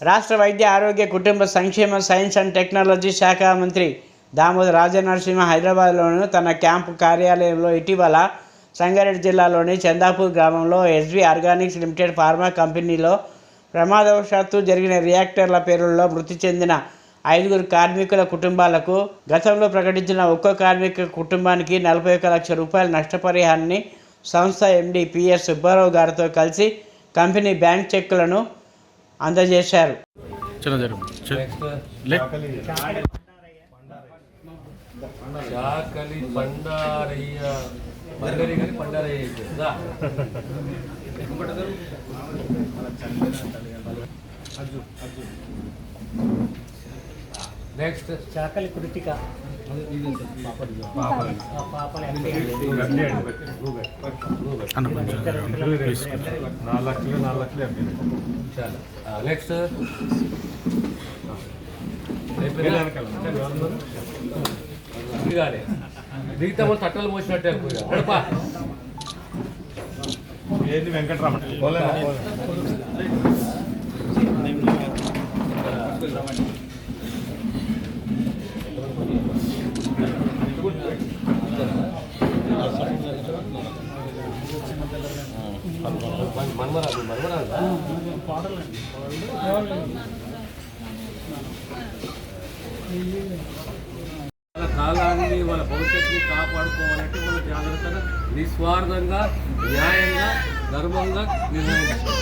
రాష్ట్ర వైద్య ఆరోగ్య కుటుంబ సంక్షేమ సైన్స్ అండ్ టెక్నాలజీ శాఖ మంత్రి దామోదర్ రాజనరసింహ హైదరాబాద్లోని తన క్యాంపు కార్యాలయంలో ఇటీవల సంగారెడ్డి జిల్లాలోని చందాపూర్ గ్రామంలో ఎస్వి ఆర్గానిక్స్ లిమిటెడ్ ఫార్మా కంపెనీలో ప్రమాదవశాత్తు జరిగిన రియాక్టర్ల పేరుల్లో మృతి చెందిన 5 కార్మికుల కుటుంబాలకు గతంలో ప్రకటించిన ఒక్కో కార్మిక కుటుంబానికి 41 లక్షల రూపాయల నష్టపరిహారాన్ని సంస్థ ఎండి పిఎస్ సుబ్బారావు గారితో కలిసి కంపెనీ బ్యాంక్ చెక్కులను అందజేశారు. నెక్స్ట్ చాకలి కృతిక నెక్స్ట్ మిగతా వాళ్ళు తట్టలు మోసినట్టే ఏంటి వెంకటరమణ వాళ్ళ కాలాన్ని వాళ్ళ భవిష్యత్తుని కాపాడుకోవాలంటే మనం జాగ్రత్తగా నిస్వార్థంగా న్యాయంగా ధర్మంగా నిర్ణయించాలి.